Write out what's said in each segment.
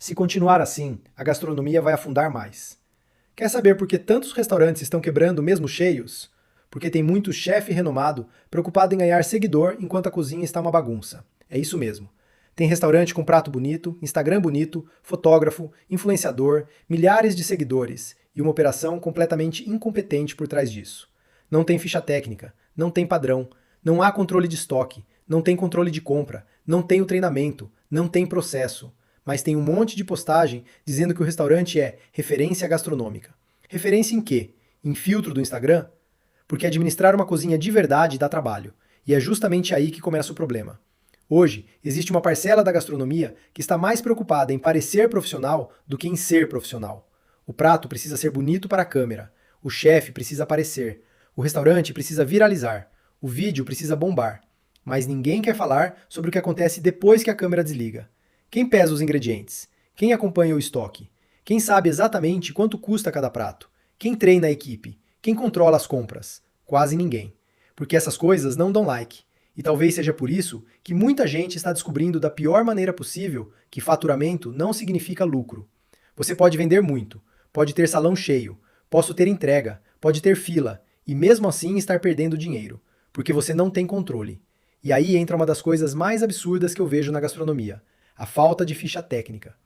Se continuar assim, a gastronomia vai afundar mais. Quer saber por que tantos restaurantes estão quebrando mesmo cheios? Porque tem muito chefe renomado preocupado em ganhar seguidor enquanto a cozinha está uma bagunça. É isso mesmo. Tem restaurante com prato bonito, Instagram bonito, fotógrafo, influenciador, milhares de seguidores e uma operação completamente incompetente por trás disso. Não tem ficha técnica, não tem padrão, não há controle de estoque, não tem controle de compra, não tem o treinamento, não tem processo. Mas tem um monte de postagem dizendo que o restaurante é referência gastronômica. Referência em quê? Em filtro do Instagram? Porque administrar uma cozinha de verdade dá trabalho. E é justamente aí que começa o problema. Hoje, existe uma parcela da gastronomia que está mais preocupada em parecer profissional do que em ser profissional. O prato precisa ser bonito para a câmera, o chefe precisa aparecer, o restaurante precisa viralizar, o vídeo precisa bombar. Mas ninguém quer falar sobre o que acontece depois que a câmera desliga. Quem pesa os ingredientes? Quem acompanha o estoque? Quem sabe exatamente quanto custa cada prato? Quem treina a equipe? Quem controla as compras? Quase ninguém. Porque essas coisas não dão like. E talvez seja por isso que muita gente está descobrindo da pior maneira possível que faturamento não significa lucro. Você pode vender muito, pode ter salão cheio, posso ter entrega, pode ter fila, e mesmo assim estar perdendo dinheiro, porque você não tem controle. E aí entra uma das coisas mais absurdas que eu vejo na gastronomia: a falta de ficha técnica.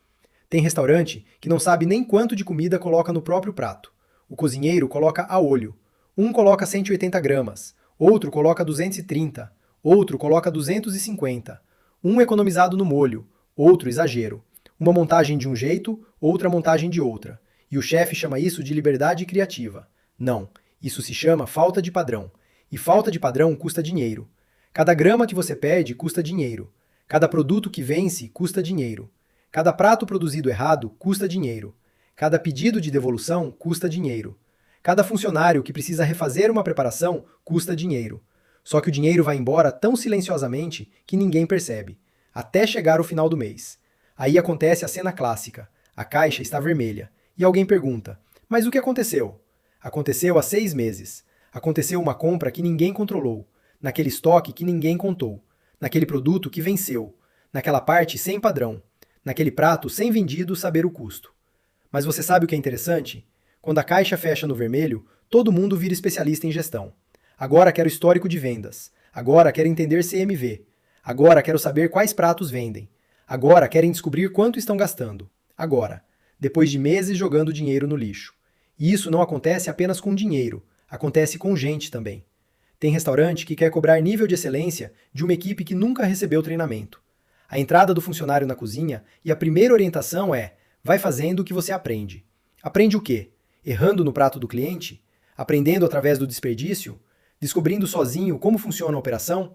Tem restaurante que não sabe nem quanto de comida coloca no próprio prato. O cozinheiro coloca a olho. Um coloca 180 gramas, outro coloca 230, outro coloca 250. Um economizado no molho, outro exagero. Uma montagem de um jeito, outra montagem de outra. E o chefe chama isso de liberdade criativa. Não, isso se chama falta de padrão. E falta de padrão custa dinheiro. Cada grama que você perde custa dinheiro. Cada produto que vence custa dinheiro. Cada prato produzido errado custa dinheiro. Cada pedido de devolução custa dinheiro. Cada funcionário que precisa refazer uma preparação custa dinheiro. Só que o dinheiro vai embora tão silenciosamente que ninguém percebe, até chegar o final do mês. Aí acontece a cena clássica: a caixa está vermelha. E alguém pergunta: mas o que aconteceu? Aconteceu há 6 meses. Aconteceu uma compra que ninguém controlou, naquele estoque que ninguém contou, naquele produto que venceu, naquela parte sem padrão, naquele prato sem vendido saber o custo. Mas você sabe o que é interessante? Quando a caixa fecha no vermelho, todo mundo vira especialista em gestão. Agora quero histórico de vendas. Agora quero entender CMV. Agora quero saber quais pratos vendem. Agora querem descobrir quanto estão gastando. Agora, depois de meses jogando dinheiro no lixo. E isso não acontece apenas com dinheiro, acontece com gente também. Tem restaurante que quer cobrar nível de excelência de uma equipe que nunca recebeu treinamento. A entrada do funcionário na cozinha e a primeira orientação é: vai fazendo o que você aprende. Aprende o quê? Errando no prato do cliente? Aprendendo através do desperdício? Descobrindo sozinho como funciona a operação?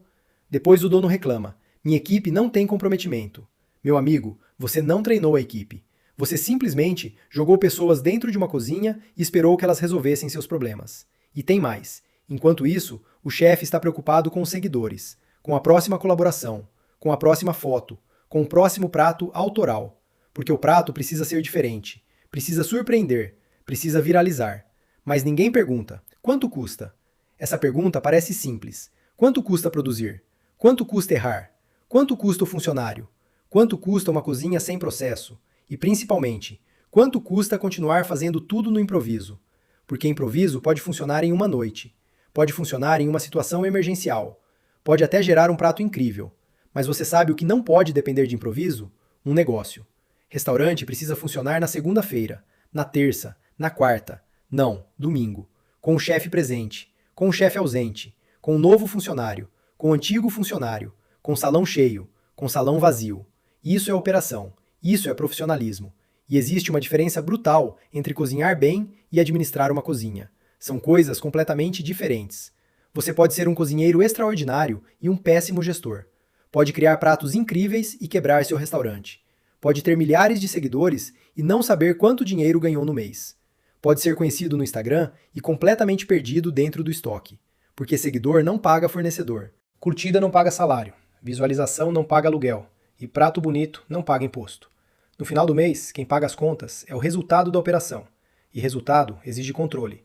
Depois o dono reclama: minha equipe não tem comprometimento. Meu amigo, você não treinou a equipe. Você simplesmente jogou pessoas dentro de uma cozinha e esperou que elas resolvessem seus problemas. E tem mais. Enquanto isso, o chefe está preocupado com os seguidores, com a próxima colaboração, com a próxima foto, com o próximo prato autoral. Porque o prato precisa ser diferente, precisa surpreender, precisa viralizar. Mas ninguém pergunta: quanto custa? Essa pergunta parece simples. Quanto custa produzir? Quanto custa errar? Quanto custa o funcionário? Quanto custa uma cozinha sem processo? E principalmente, quanto custa continuar fazendo tudo no improviso? Porque improviso pode funcionar em uma noite, pode funcionar em uma situação emergencial, pode até gerar um prato incrível. Mas você sabe o que não pode depender de improviso? Um negócio. Restaurante precisa funcionar na segunda-feira, na terça, na quarta, não, domingo, com o chefe presente, com o chefe ausente, com o novo funcionário, com o antigo funcionário, com o salão cheio, com o salão vazio. Isso é operação, isso é profissionalismo. E existe uma diferença brutal entre cozinhar bem e administrar uma cozinha. São coisas completamente diferentes. Você pode ser um cozinheiro extraordinário e um péssimo gestor. Pode criar pratos incríveis e quebrar seu restaurante. Pode ter milhares de seguidores e não saber quanto dinheiro ganhou no mês. Pode ser conhecido no Instagram e completamente perdido dentro do estoque. Porque seguidor não paga fornecedor. Curtida não paga salário. Visualização não paga aluguel. E prato bonito não paga imposto. No final do mês, quem paga as contas é o resultado da operação. E resultado exige controle.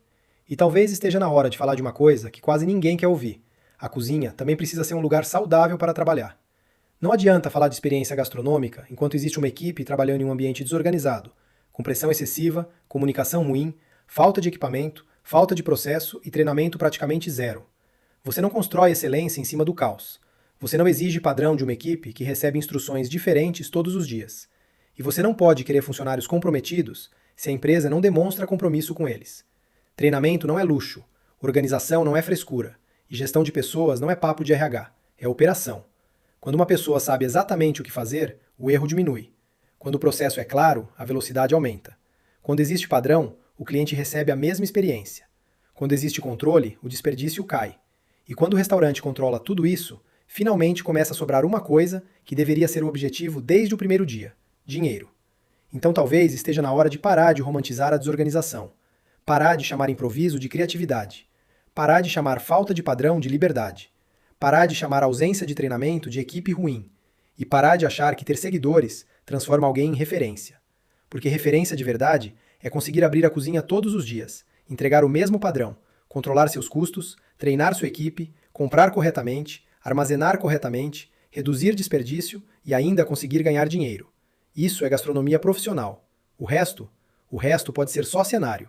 E talvez esteja na hora de falar de uma coisa que quase ninguém quer ouvir. A cozinha também precisa ser um lugar saudável para trabalhar. Não adianta falar de experiência gastronômica enquanto existe uma equipe trabalhando em um ambiente desorganizado, com pressão excessiva, comunicação ruim, falta de equipamento, falta de processo e treinamento praticamente zero. Você não constrói excelência em cima do caos. Você não exige padrão de uma equipe que recebe instruções diferentes todos os dias. E você não pode querer funcionários comprometidos se a empresa não demonstra compromisso com eles. Treinamento não é luxo, organização não é frescura, e gestão de pessoas não é papo de RH, é operação. Quando uma pessoa sabe exatamente o que fazer, o erro diminui. Quando o processo é claro, a velocidade aumenta. Quando existe padrão, o cliente recebe a mesma experiência. Quando existe controle, o desperdício cai. E quando o restaurante controla tudo isso, finalmente começa a sobrar uma coisa que deveria ser o objetivo desde o primeiro dia: dinheiro. Então talvez esteja na hora de parar de romantizar a desorganização. Parar de chamar improviso de criatividade. Parar de chamar falta de padrão de liberdade. Parar de chamar ausência de treinamento de equipe ruim. E parar de achar que ter seguidores transforma alguém em referência. Porque referência de verdade é conseguir abrir a cozinha todos os dias, entregar o mesmo padrão, controlar seus custos, treinar sua equipe, comprar corretamente, armazenar corretamente, reduzir desperdício e ainda conseguir ganhar dinheiro. Isso é gastronomia profissional. O resto pode ser só cenário.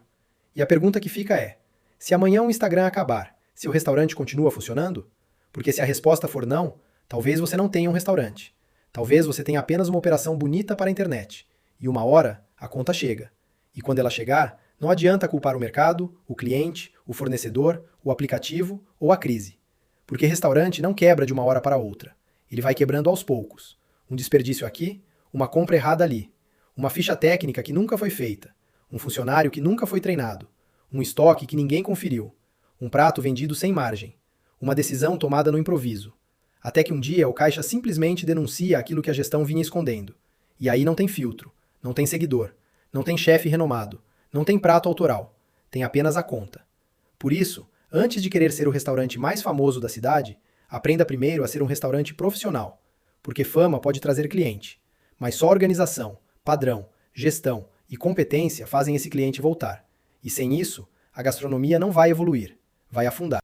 E a pergunta que fica é: se amanhã o Instagram acabar, seu restaurante continua funcionando? Porque se a resposta for não, talvez você não tenha um restaurante. Talvez você tenha apenas uma operação bonita para a internet. E uma hora, a conta chega. E quando ela chegar, não adianta culpar o mercado, o cliente, o fornecedor, o aplicativo ou a crise. Porque restaurante não quebra de uma hora para outra. Ele vai quebrando aos poucos. Um desperdício aqui, uma compra errada ali. Uma ficha técnica que nunca foi feita. Um funcionário que nunca foi treinado. Um estoque que ninguém conferiu. Um prato vendido sem margem. Uma decisão tomada no improviso. Até que um dia o caixa simplesmente denuncia aquilo que a gestão vinha escondendo. E aí não tem filtro, não tem seguidor, não tem chefe renomado, não tem prato autoral. Tem apenas a conta. Por isso, antes de querer ser o restaurante mais famoso da cidade, aprenda primeiro a ser um restaurante profissional. Porque fama pode trazer cliente. Mas só organização, padrão, gestão e competência fazem esse cliente voltar. E sem isso, a gastronomia não vai evoluir, vai afundar.